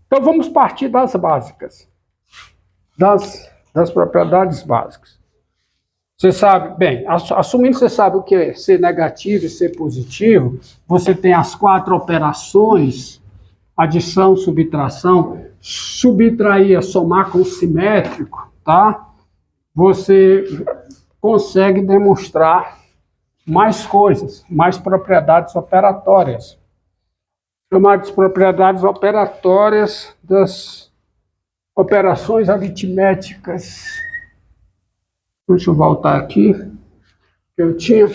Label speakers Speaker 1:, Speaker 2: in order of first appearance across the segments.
Speaker 1: Então vamos partir das básicas, das propriedades básicas. Você sabe, bem, assumindo que você sabe o que é ser negativo e ser positivo, você tem as 4 operações: adição, subtração, subtrair, somar com simétrico, tá? Você consegue demonstrar mais coisas, mais propriedades operatórias. Chamadas propriedades operatórias das operações aritméticas. Deixa eu voltar aqui, que eu tinha.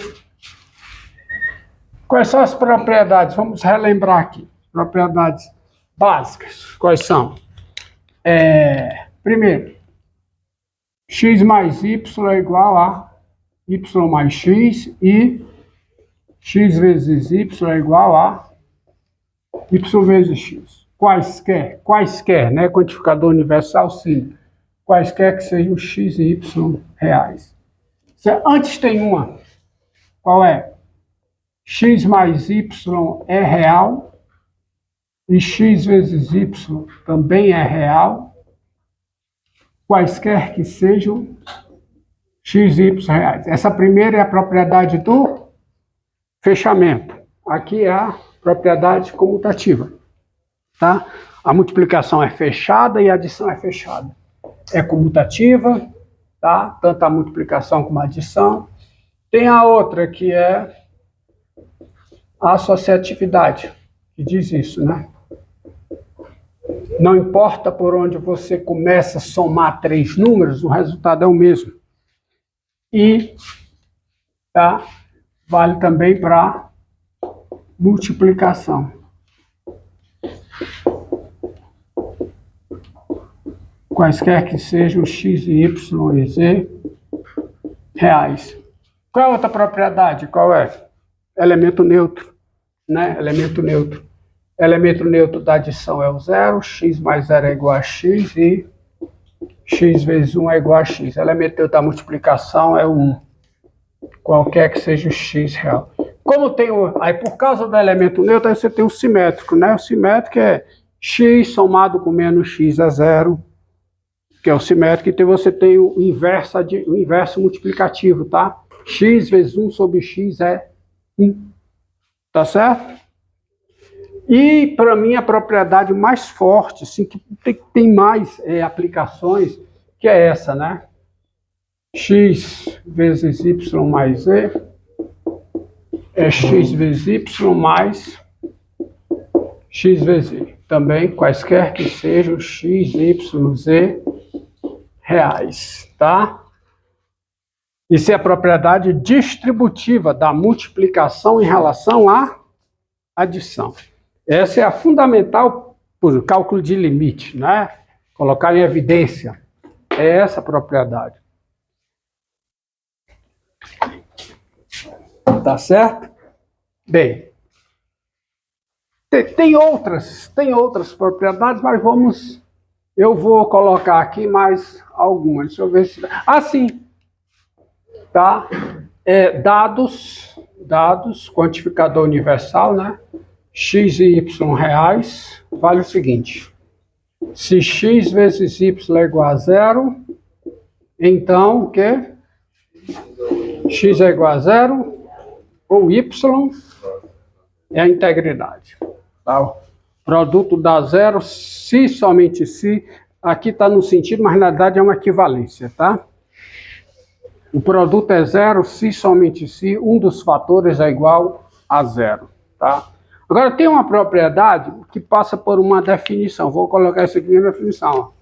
Speaker 1: Quais são as propriedades? Vamos relembrar aqui. Propriedades básicas. Quais são? Primeiro, x mais y é igual a y mais x e x vezes y é igual a y vezes x. Quaisquer, né? Quantificador universal, sim. Quaisquer que sejam x e y reais. Antes tem uma. Qual é? X mais y é real e x vezes y também é real, quaisquer que sejam x e y reais. Essa primeira é a propriedade do fechamento. Aqui é a propriedade comutativa. Tá? A multiplicação é fechada e a adição é fechada. É comutativa, tá? Tanto a multiplicação como a adição. Tem a outra que é a associatividade, que diz isso, né? Não importa por onde você começa a somar 3 números, o resultado é o mesmo. E tá? Vale também para multiplicação. Quaisquer que sejam x, y e z reais. Qual é a outra propriedade? Qual é? Elemento neutro, né? Elemento neutro. Elemento neutro da adição é o zero, x mais 0 é igual a x e x vezes 1 é igual a x. Elemento neutro da multiplicação é o 1, qualquer que seja o x real. Como tem aí por causa do elemento neutro, aí você tem o simétrico, né? O simétrico é x somado com menos x é 0, que é o simétrico, e você tem o inverso multiplicativo, tá? X vezes 1 sobre x é 1, tá certo? E, para mim, a propriedade mais forte, assim, que tem mais aplicações, que é essa, né? X vezes y mais z é x vezes y mais x vezes y. Também, quaisquer que sejam x, y, z reais, tá? Isso é a propriedade distributiva da multiplicação em relação à adição. Essa é a fundamental por cálculo de limite, né? Colocar em evidência. É essa a propriedade. Tá certo? Bem, tem outras propriedades, mas eu vou colocar aqui mais algumas. Deixa eu ver se... sim. Tá? Dados, quantificador universal, né? X e y reais, vale o seguinte: se x vezes y é igual a 0, então o quê? X é igual a 0, ou y é a integridade. Tá? O produto dá 0, se somente se, aqui está no sentido, mas na verdade é uma equivalência, tá? O produto é 0, se somente se, um dos fatores é igual a 0, tá? Agora, tem uma propriedade que passa por uma definição. Vou colocar isso aqui na definição.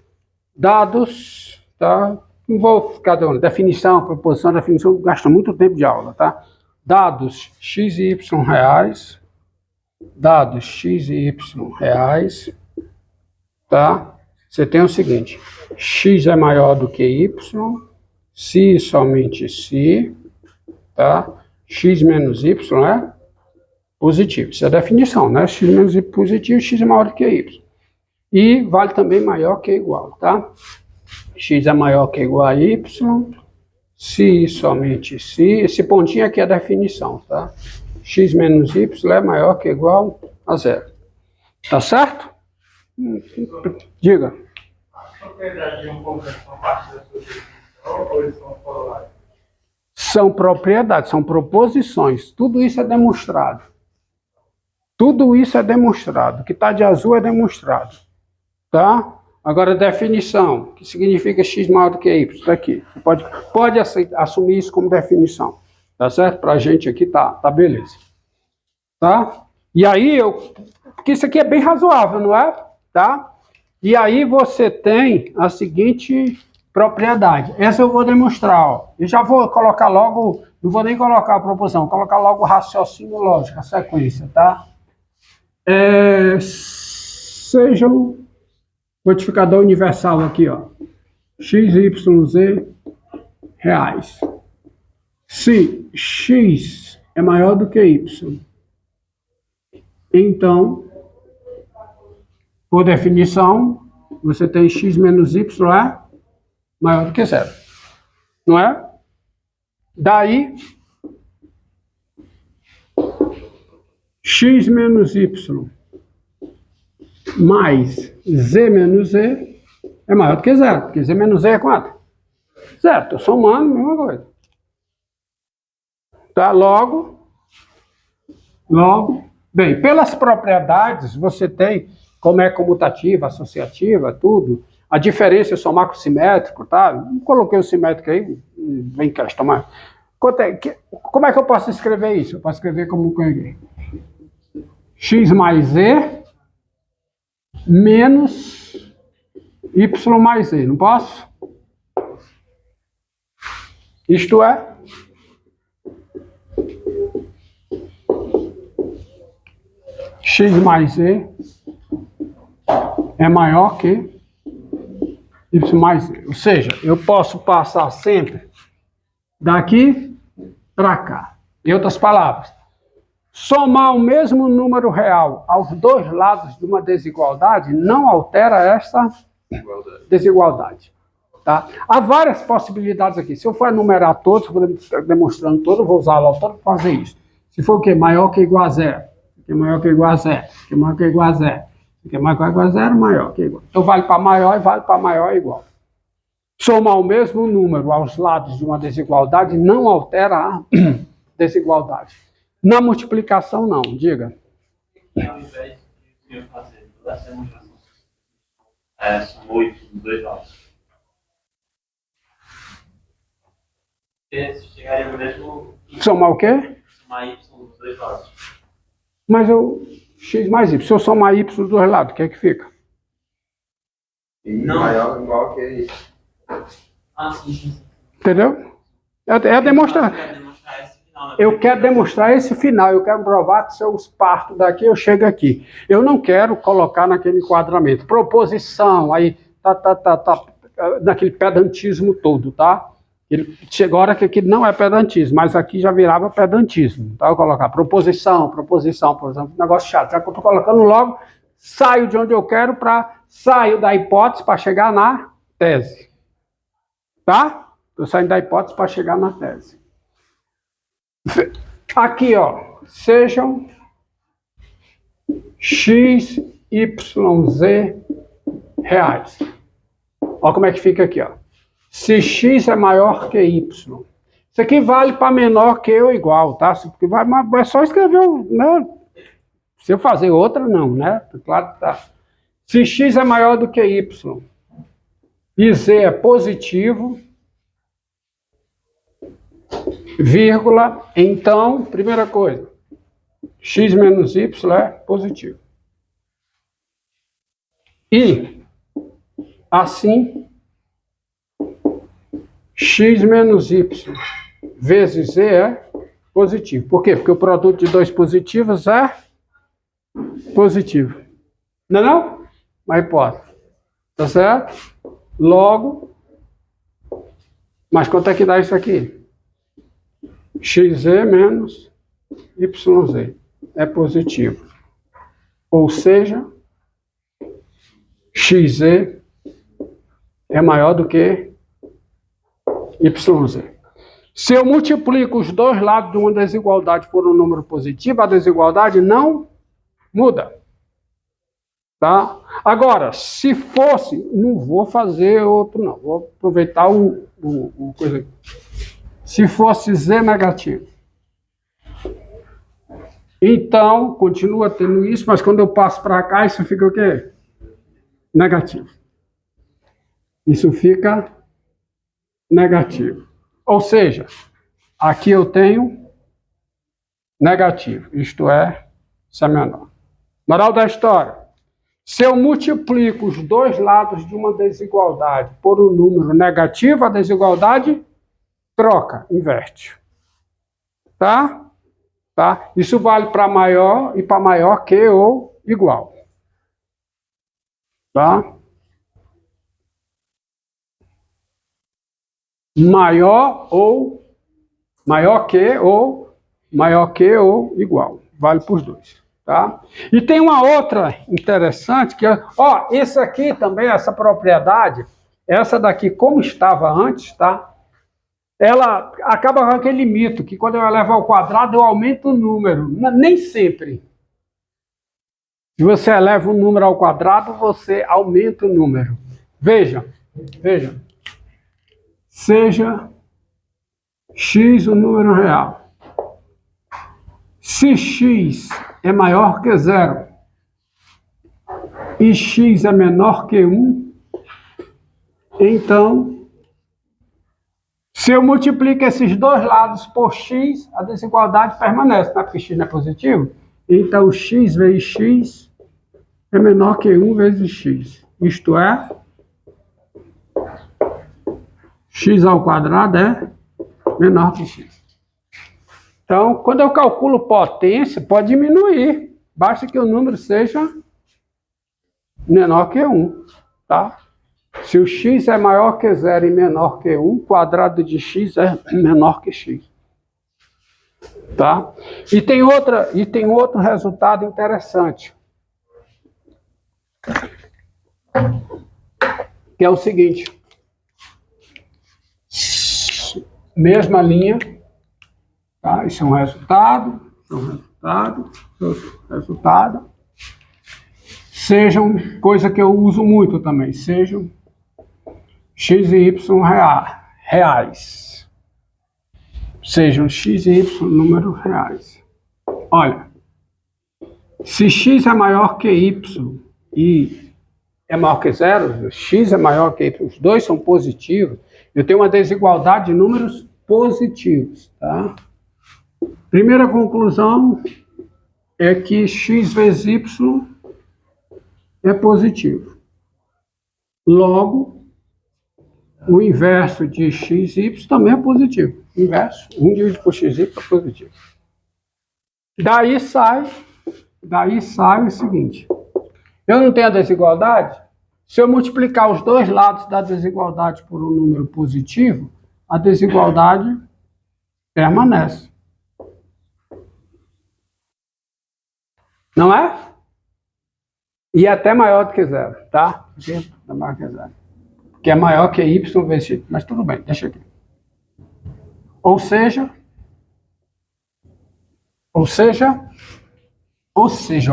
Speaker 1: Dados, tá? Não vou ficar dando definição, proposição, definição, gasta muito tempo de aula, tá? Dados x e y reais. Dados x e y reais, tá? Você tem o seguinte: x é maior do que y, se somente se, tá? X menos y é positivo. Isso é a definição, né? X menos y positivo, x é maior do que y. E vale também maior que igual, tá? X é maior que igual a y, se somente se. Esse pontinho aqui é a definição, tá? X menos y é maior que igual a 0. Tá certo? Diga.
Speaker 2: A propriedade de um conjunto são parte da sua definição ou eles são corolários?
Speaker 1: São propriedades, são proposições. Tudo isso é demonstrado. Tudo isso é demonstrado. O que está de azul é demonstrado. Tá? Agora, definição, que significa x maior do que y, está aqui. Você pode assumir isso como definição. Tá certo? Para a gente aqui tá beleza. Tá? E aí, porque isso aqui é bem razoável, não é? Tá? E aí você tem a seguinte propriedade. Essa eu vou demonstrar. Ó. Eu já vou colocar logo, não vou nem colocar a proposição, vou colocar logo o raciocínio lógico, a sequência, tá? Sejam modificador universal aqui, ó. X, Y, Z reais. Se X é maior do que Y, então, por definição, você tem X menos Y é maior do que zero. Não é? Daí, X menos Y mais Z menos Z é maior do que zero. Porque Z menos Z é quanto? Zero. Estou somando, mesma coisa. Tá? Logo, bem, pelas propriedades, você tem, como é comutativa, associativa, tudo. A diferença é somar com o simétrico, tá? Não coloquei o simétrico aí, vem questão, mas... Como é que eu posso escrever isso? Eu posso escrever como x mais z menos y mais z, não posso? Isto é, x mais z é maior que y mais z. Ou seja, eu posso passar sempre daqui para cá. Em outras palavras, somar o mesmo número real aos dois lados de uma desigualdade não altera essa desigualdade. Tá? Há várias possibilidades aqui. Se eu for enumerar todos, eu vou demonstrando todos, eu vou usar a autor para fazer isso. Se for o quê? Maior que igual a zero. Que é maior que igual a zero. Que é maior que igual a zero. Que é maior que igual a zero, maior que igual. Então vale para maior e vale para maior igual. Somar o mesmo número aos lados de uma desigualdade não altera a desigualdade. Na multiplicação, não. Diga.
Speaker 2: Ao invés de eu fazer toda essa demonstração, são 8 dos dois lados. Esse chegaria no mesmo...
Speaker 1: Somar o quê?
Speaker 2: Somar y dos dois lados.
Speaker 1: Mas eu... x mais y. Se eu somar y dos dois lados, o que é que fica?
Speaker 3: Não. Maior ou igual que isso.
Speaker 2: Ah, sim.
Speaker 1: Entendeu? É demonstrar. Eu quero demonstrar esse final. Eu quero provar que se eu parto daqui, eu chego aqui. Eu não quero colocar naquele enquadramento. Proposição, aí, naquele pedantismo todo, tá? Chegou a hora que aqui não é pedantismo, mas aqui já virava pedantismo. Tá? Eu vou colocar proposição, por exemplo, negócio chato. Já que eu estou colocando logo, saio de onde eu quero saio da hipótese para chegar na tese. Tá? Estou saindo da hipótese para chegar na tese. Aqui, ó, sejam x, y, z reais. Olha como é que fica aqui, ó. Se x é maior que y. Isso aqui vale para menor que ou igual, tá? Porque é só escrever, né? Se eu fazer outra, não, né? Claro que tá. Se x é maior do que y e z é positivo, vírgula, então, primeira coisa, x menos y é positivo. E, assim, x menos y vezes z é positivo. Por quê? Porque o produto de dois positivos é positivo. Não é não? Uma hipótese. Tá certo? Logo, mas quanto é que dá isso aqui? Xz menos YZ é positivo. Ou seja, Xz é maior do que YZ. Se eu multiplico os dois lados de uma desigualdade por um número positivo, a desigualdade não muda. Tá? Agora, se fosse, não vou fazer outro não, vou aproveitar o coisa aqui. Se fosse Z negativo, então continua tendo isso, mas quando eu passo para cá, isso fica o quê? Negativo. Isso fica negativo. Ou seja, aqui eu tenho negativo, isto é, isso é menor. Moral da história. Se eu multiplico os dois lados de uma desigualdade por um número negativo, a desigualdade troca, inverte. Tá? Tá? Isso vale para maior e para maior que ou igual. Tá? Maior que ou igual. Vale para os dois. Tá? E tem uma outra interessante, que é, ó, esse aqui também, essa propriedade, essa daqui, como estava antes, tá? Ela acaba com aquele mito, que quando eu elevo ao quadrado, eu aumento o número. Nem sempre. Se você eleva um número ao quadrado, você aumenta o número. Veja. Seja x o número real. Se x é maior que 0 e x é menor que 1, então, se eu multiplico esses dois lados por x, a desigualdade permanece, né? Porque x não é positivo. Então, x vezes x é menor que 1 vezes x. Isto é, x ao quadrado é menor que x. Então, quando eu calculo potência, pode diminuir. Basta que o número seja menor que 1. Tá? Se o x é maior que 0 e menor que 1, o quadrado de x é menor que x. Tá? E tem outro resultado interessante. Que é o seguinte. Mesma linha. Tá? Isso é um resultado. Sejam, coisa que eu uso muito também, sejam x e y reais. Sejam x e y números reais. Olha, se x é maior que y e é maior que 0, x é maior que y, os dois são positivos, eu tenho uma desigualdade de números positivos, tá? Primeira conclusão é que x vezes y é positivo. Logo, o inverso de x e y também é positivo. Inverso, 1 dividido por x e y é positivo. Daí sai o seguinte. Eu não tenho a desigualdade? Se eu multiplicar os dois lados da desigualdade por um número positivo, a desigualdade permanece. Não é? E é até maior do que 0, tá? É maior que 0. Que é maior que y vezes x. Mas tudo bem, deixa aqui. Ou seja,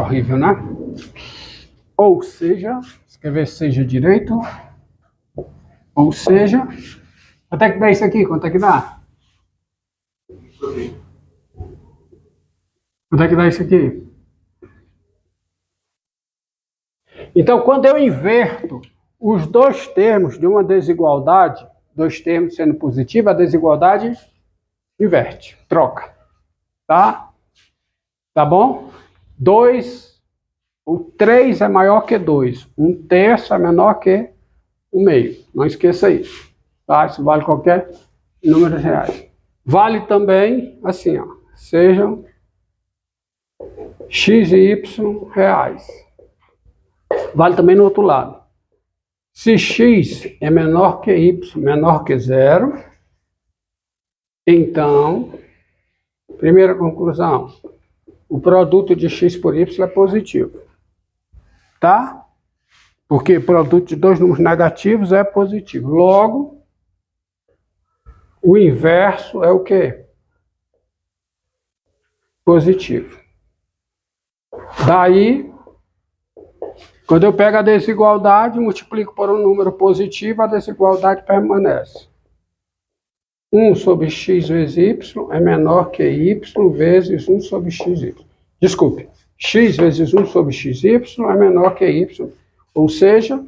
Speaker 1: horrível, né? Ou seja, escrever seja direito. Ou seja, quanto é que dá isso aqui? Quanto é que dá? Quanto é que dá isso aqui? Então, quando eu inverto os dois termos de uma desigualdade, dois termos sendo positivos, a desigualdade inverte, troca. Tá? Tá bom? 2, o 3 é maior que 2. 1/3 é menor que 1/2. Não esqueça isso. Tá? Isso vale qualquer número reais. Vale também, assim, ó, sejam x e y reais. Vale também no outro lado. Se x é menor que y, menor que 0, então, primeira conclusão, o produto de x por y é positivo. Tá? Porque o produto de dois números negativos é positivo. Logo, o inverso é o quê? Positivo. Daí, Quando eu pego a desigualdade, multiplico por um número positivo, a desigualdade permanece. 1 sobre x vezes y é menor que y vezes 1 sobre xy. Desculpe, x vezes 1 sobre xy é menor que y. Ou seja,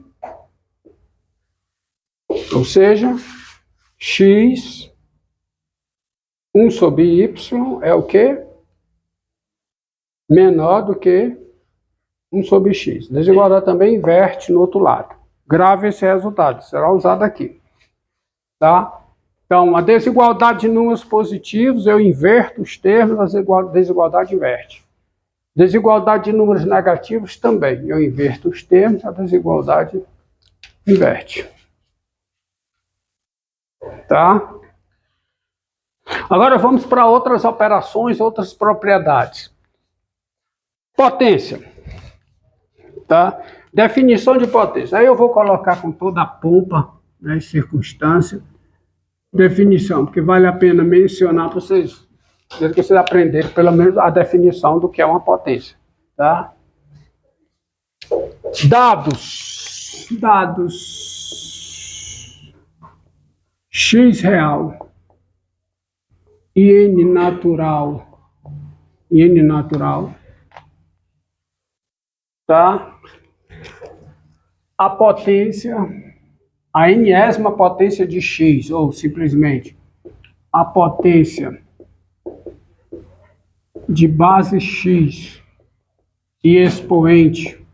Speaker 1: x 1 sobre y é o quê? Menor do que 1 sobre x. Desigualdade também inverte no outro lado. Grave esse resultado, será usado aqui. Tá? Então, a desigualdade de números positivos, eu inverto os termos, a desigualdade inverte. Desigualdade de números negativos também, eu inverto os termos, a desigualdade inverte. Tá? Agora vamos para outras operações, outras propriedades. Potência. Tá? Definição de potência. Aí eu vou colocar com toda a pompa, né, e circunstância, definição, porque vale a pena mencionar para vocês, que vocês aprenderem pelo menos a definição do que é uma potência. Tá? Dados. X real e N natural. Tá? A potência, a enésima potência de x, ou simplesmente a potência de base x e expoente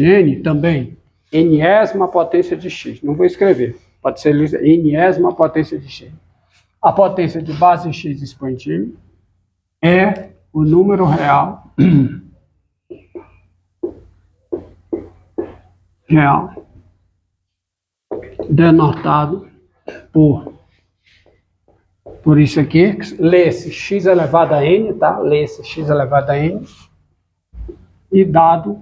Speaker 1: n também, enésima potência de x, não vou escrever, pode ser enésima potência de x. A potência de base x e expoente n é o número real denotado por isso aqui, lê-se x elevado a n, tá? Lê-se x elevado a n e dado,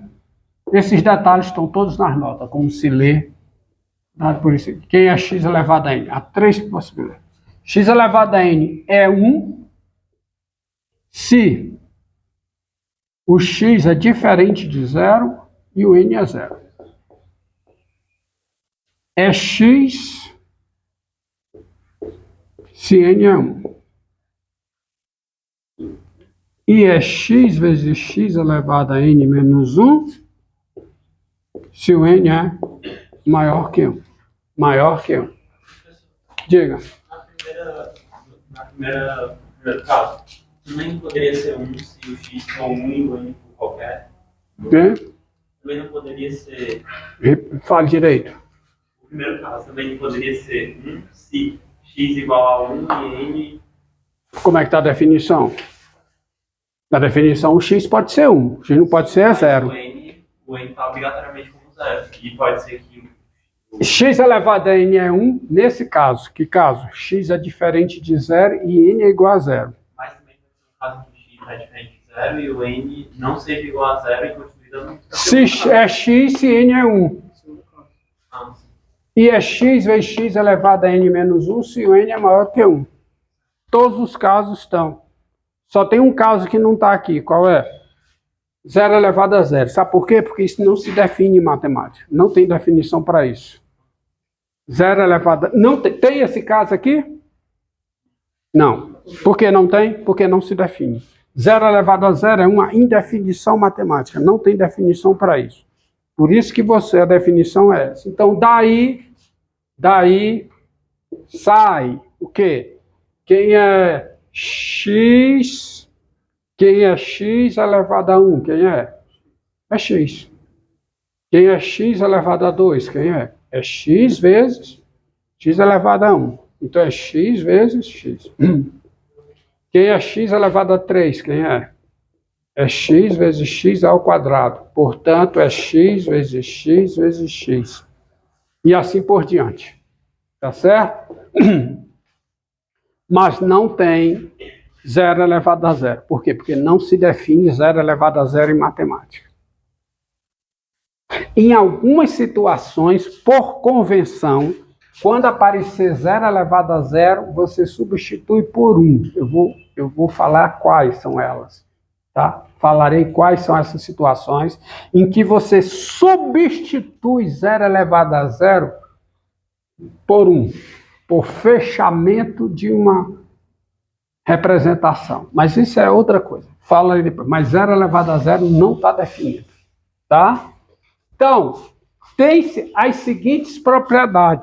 Speaker 1: esses detalhes estão todos nas notas, como se lê, dado por isso aqui. Quem é x elevado a n? Há três possibilidades. X elevado a n é 1 se o x é diferente de 0 e o n é 0. É x se n é 1. E é x vezes x elevado a n menos 1 se o n é maior que 1. Diga.
Speaker 2: No primeiro caso, também poderia ser 1 se o x for 1 e o n for qualquer. Também não poderia ser...
Speaker 1: Fale direito.
Speaker 2: O primeiro caso também poderia ser 1 se x igual a 1 e n...
Speaker 1: Como é que está a definição? Na definição, o x pode ser 1. O x não pode ser 0.
Speaker 2: O n está obrigatoriamente como 0. E pode ser que...
Speaker 1: X elevado a n é 1, nesse caso. Que caso? X é diferente de 0 e n é igual a 0.
Speaker 2: Mas também tem o caso que x é diferente de 0 e o n não seja igual a 0 e continue dando...
Speaker 1: Se é x, se n é 1. E é x vezes x elevado a n menos 1 se o n é maior que 1. Todos os casos estão. Só tem um caso que não está aqui. Qual é? 0 elevado a 0. Sabe por quê? Porque isso não se define em matemática. Não tem definição para isso. 0 elevado a... Não tem. Tem esse caso aqui? Não. Por que não tem? Porque não se define. 0 elevado a 0 é uma indefinição matemática. Não tem definição para isso. Por isso que a definição é essa. Então, daí sai o quê? Quem é x elevado a 1? Quem é? É x. Quem é x elevado a 2? Quem é? É x vezes x elevado a 1. Então, é x vezes x. Quem é x elevado a 3? Quem é? É x vezes x ao quadrado. Portanto, é x vezes x vezes x. E assim por diante. Tá certo? Mas não tem 0 elevado a 0. Por quê? Porque não se define 0 elevado a 0 em matemática. Em algumas situações, por convenção, quando aparecer 0 elevado a 0, você substitui por 1. Eu vou falar quais são elas. tá? Falarei quais são essas situações em que você substitui 0 elevado a zero por fechamento de uma representação. Mas isso é outra coisa. Fala aí depois. Mas 0 elevado a zero não está definido, tá? Então, tem-se as seguintes propriedades.